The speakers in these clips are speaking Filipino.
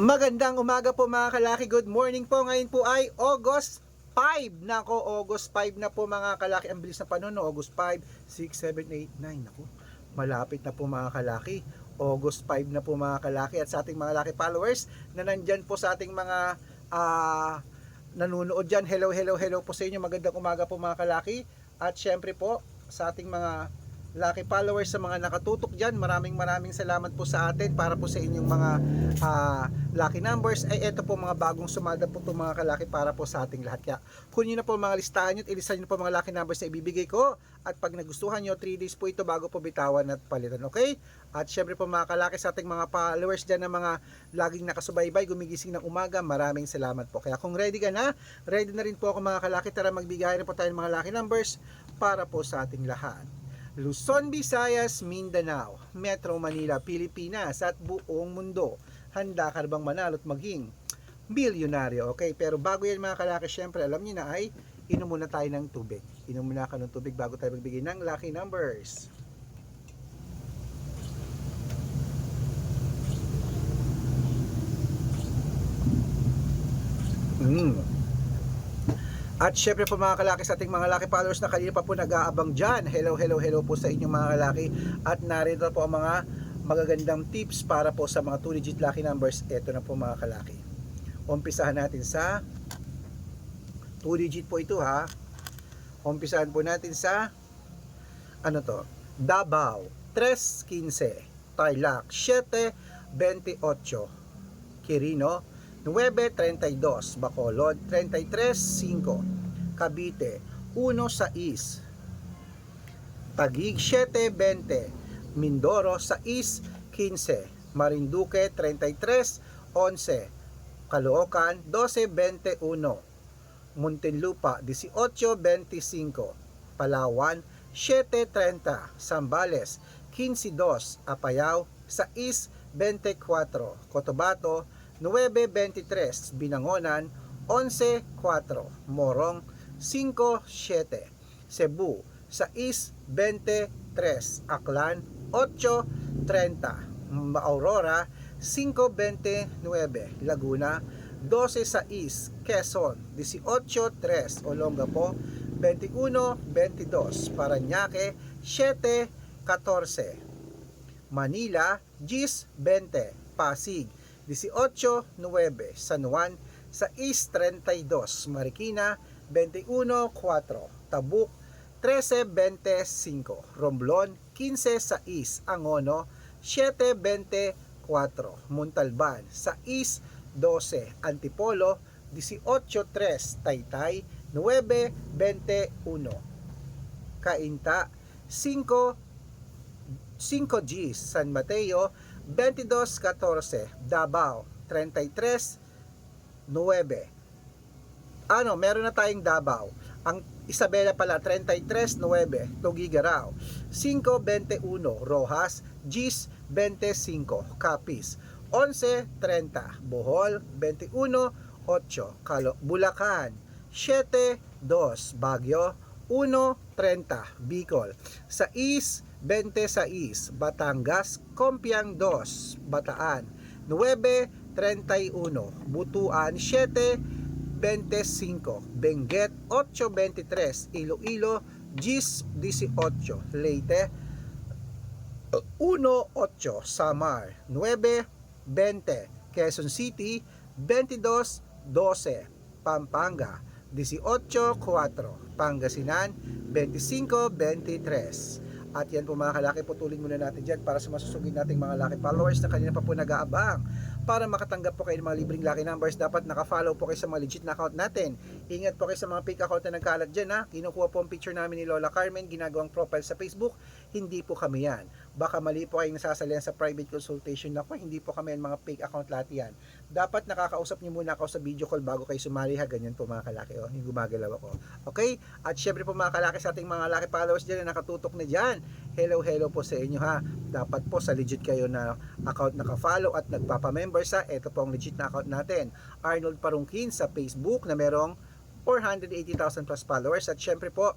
Magandang umaga po mga kalaki, good morning po. Ngayon po ay August 5. Nako, August 5 na po mga kalaki. Ang bilis na panahon, no? August 5, 6, 7, 8, 9. Nako, malapit na po mga kalaki. August 5 na po mga kalaki. At sa ating mga laki followers na nandyan po sa ating mga nanonood dyan, hello po sa inyo. Magandang umaga po mga kalaki. At syempre po sa ating mga lucky followers, sa mga nakatutok dyan, maraming salamat po sa atin para po sa inyong mga lucky numbers. Ay eto po mga bagong sumada po itong mga kalaki para po sa ating lahat. Kaya kunin nyo na po mga listahan nyo at ilisan nyo po mga lucky numbers na ibibigay ko. At pag nagustuhan nyo, 3 days po ito bago po bitawan at palitan, okay? At syempre po mga kalaki, sa ating mga followers dyan na mga laging nakasubaybay, gumigising ng umaga, maraming salamat po. Kaya kung ready ka na, ready na rin po ako mga kalaki. Tara, magbigay na po tayo ng mga lucky numbers para po sa ating lahat. Luzon, Visayas, Mindanao, Metro Manila, Pilipinas at buong mundo. Handa ka bang manalo at maging bilyonaryo? Okay, pero bago yan mga kalaki, syempre alam niyo na ay inom muna tayo ng tubig. Inom muna ka ng tubig bago tayo magbigay ng lucky numbers. At syempre po mga kalaki, sa ating mga lucky followers na kanina pa po nag-aabang dyan, hello po sa inyong mga kalaki. At narito po ang mga magagandang tips para po sa mga 2-digit lucky numbers. Ito na po mga kalaki. Umpisahan natin sa 2-digit po ito ha. Umpisahan po natin sa ano to? Davao 315, Tarlac 728, Quirino 9.32, Bacolod 33.5, Cavite 1.6, Taguig 7.20, Mindoro 6.15, Marinduque 33.11, Caloocan 12.21, Muntinlupa 18.25, Palawan 7.30, Zambales 15.2, Apayao 6.24, Cotabato 9.23, Binangonan 11.4, Morong 5.7, Cebu 6.23, Aklan 8.30, Aurora 5.29, Laguna 12.6, Quezon 18.3, Olongapo 21.22, Parañaque 7.14, Manila 10.20, Pasig 18.9, San Juan 6.32, Marikina 21.4, Tabuk 13.25, Romblon 15.6, Angono 7.24, Montalban 6.12, Antipolo 18.3, Taytay 9.21, Cainta 5 Gs, San Mateo 22.14, Davao 33.9. Meron na tayong Davao. Ang Isabela pala 33.9, Tuguegarao 5.21, Rojas Gs 25, Capiz 11.30, Bohol 21.8, Bulacan 7.2, Baguio 1.30, Bicol 6.26, Batangas, Compiang 2, Bataan 9.31, Butuan 7.25, Benguet 8.23, Iloilo 10.18, Leyte 1.8, Samar 9.20, Quezon City 22.12, Pampanga 18.4, Pangasinan 25.23. At yan po mga kalaki, putulin muna natin dyan para sa masusugid nating mga lucky followers na kanina pa po nag-aabang. Para makatanggap po kayo ng mga libreng lucky numbers, dapat naka-follow po kayo sa mga legit na account natin. Ingat po kayo sa mga fake account na nagkalat dyan ha. Kinukuha po ang picture namin ni Lola Carmen, ginagawang profile sa Facebook. Hindi po kami yan. Baka mali po kayong nasasalihan sa private consultation na po. Hindi po kami yan, mga fake account lahat yan. Dapat nakakausap nyo muna ako sa video call bago kayo sumali ha. Ganyan po mga kalaki. Yung gumagalaw ako. Okay? At syempre po mga kalaki, sa ating mga lucky followers dyan na nakatutok na dyan, hello po sa inyo ha. Dapat po sa legit kayo na account naka-follow at nagpapa-member sa, ito po ang legit na account natin, Arnold Parungkin sa Facebook na merong 480,000 plus followers. At syempre po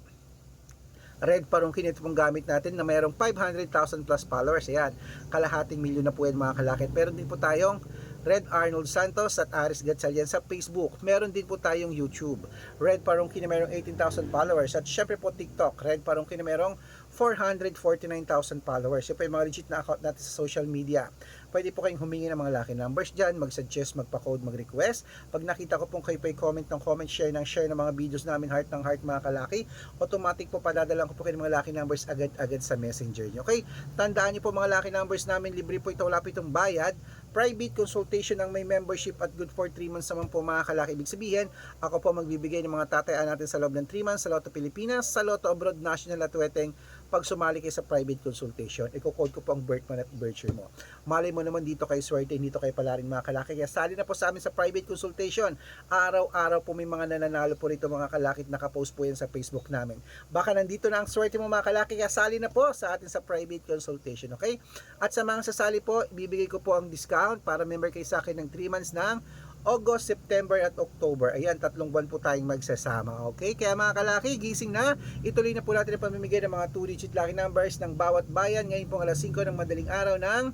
Red Parungkin, ito pong gamit natin na mayroong 500,000 plus followers. Ayan, kalahating milyon na po yan mga kalakit. Meron din po tayong Red Arnold Santos at Aris Gatchalian sa Facebook. Meron din po tayong YouTube, Red Parungkin na merong 18,000 followers. At syempre po TikTok, Red Parungkin na merong 449,000 followers. Yun po yung mga legit na account natin sa social media. Pwede po kayong humingi ng mga lucky numbers dyan, mag-suggest, magpa-code, mag-request. Pag nakita ko pong kayo pa comment ng comment, share ng mga videos namin, heart ng heart mga kalaki, automatic po padadalan ko po kayo ng mga lucky numbers agad-agad sa messenger nyo. Okay? Tandaan nyo po mga lucky numbers namin, libre po ito, wala po itong bayad. Private consultation ang may membership at good for 3 months naman po mga kalaki. Ibig sabihin, ako po magbibigay ng mga tatayaan natin sa loob ng 3 months sa Lotto Pilipinas, sa Lotto Abroad, National at Weteng. Pag sumali kayo sa private consultation, i-code ko po ang birth month at birth year mo. Malay mo naman dito kayo swerte, dito kayo pala rin mga kalaki. Kaya sali na po sa amin sa private consultation. Araw-araw po may mga nananalo po rito mga kalaki at nakapost po yan sa Facebook namin. Baka nandito na ang swerte mo mga kalaki, kaya sali na po sa atin sa private consultation, okay? At sa mga sasali po, ibibigay ko po ang discount para member kayo sa akin ng 3 months ng August, September at October. Ayan, 3 buwan po tayong magsasama. Okay? Kaya mga kalaki, gising na. Ituloy na po natin ang pamimigay ng mga 2-digit lucky numbers ng bawat bayan. Ngayon po alas 5 ng madaling araw ng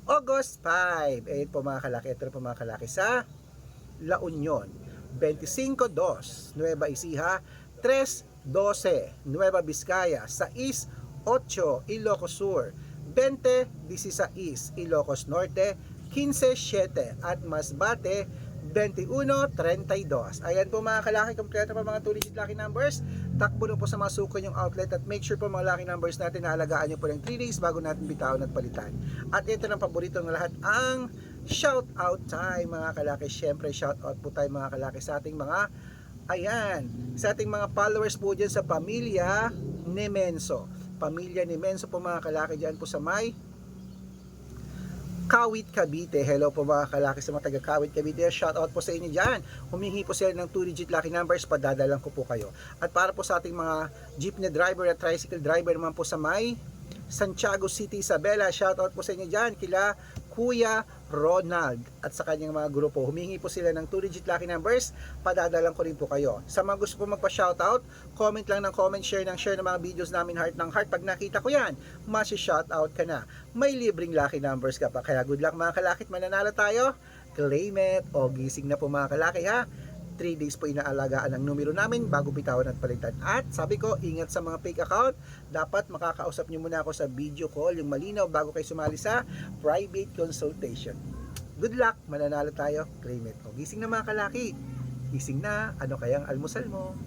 August 5. Ayan po mga kalaki. Ito po mga kalaki sa La Union. 25-2, Nueva Ecija. 3-12, Nueva Vizcaya. 6-8, Ilocos Sur. 20-16, Ilocos Norte. 15-7 at Masbate 21-32. Ayan po mga kalaki, kompleto pa mga 2-digit lucky numbers. Takbo na po sa mga suko yung outlet at make sure po mga lucky numbers natin na alagaan nyo po ng 3 days bago natin bitawan at palitan. At ito ng paborito ng lahat, ang shout out time mga kalaki. Syempre shout out po tayo mga kalaki sa ating mga sa ating mga followers po dyan sa Pamilya Nemenso. Pamilya Nemenso po mga kalaki dyan po sa may Kawit, Cavite. Hello po mga kalaki sa mga taga Kawit, Cavite. Shout out po sa inyo dyan. Humingi po sila ng 2-digit lucky numbers, padadalang ko po kayo. At para po sa ating mga jeepney driver at tricycle driver naman po sa may Santiago City, Isabela, shout out po sa inyo dyan kila Kuya Ronald at sa kanyang mga grupo. Humingi po sila ng 2-digit lucky numbers, padadalang ko rin po kayo. Sa mga gusto po magpa-shoutout, comment lang ng comment, share ng mga videos namin, heart ng heart. Pag nakita ko yan, masi-shoutout ka na. May libreng lucky numbers ka pa. Kaya good luck mga kalakit, mananalo tayo. Claim it. O gising na po mga kalaki ha. 3 days po inaalagaan ang numero namin bago bitawan at palitan. At sabi ko, ingat sa mga fake account. Dapat makakausap nyo muna ako sa video call, yung malinaw bago kayo sumali sa private consultation. Good luck, mananalo tayo. Claim it. O gising na mga kalaki. Gising na, ano kayang almusal mo?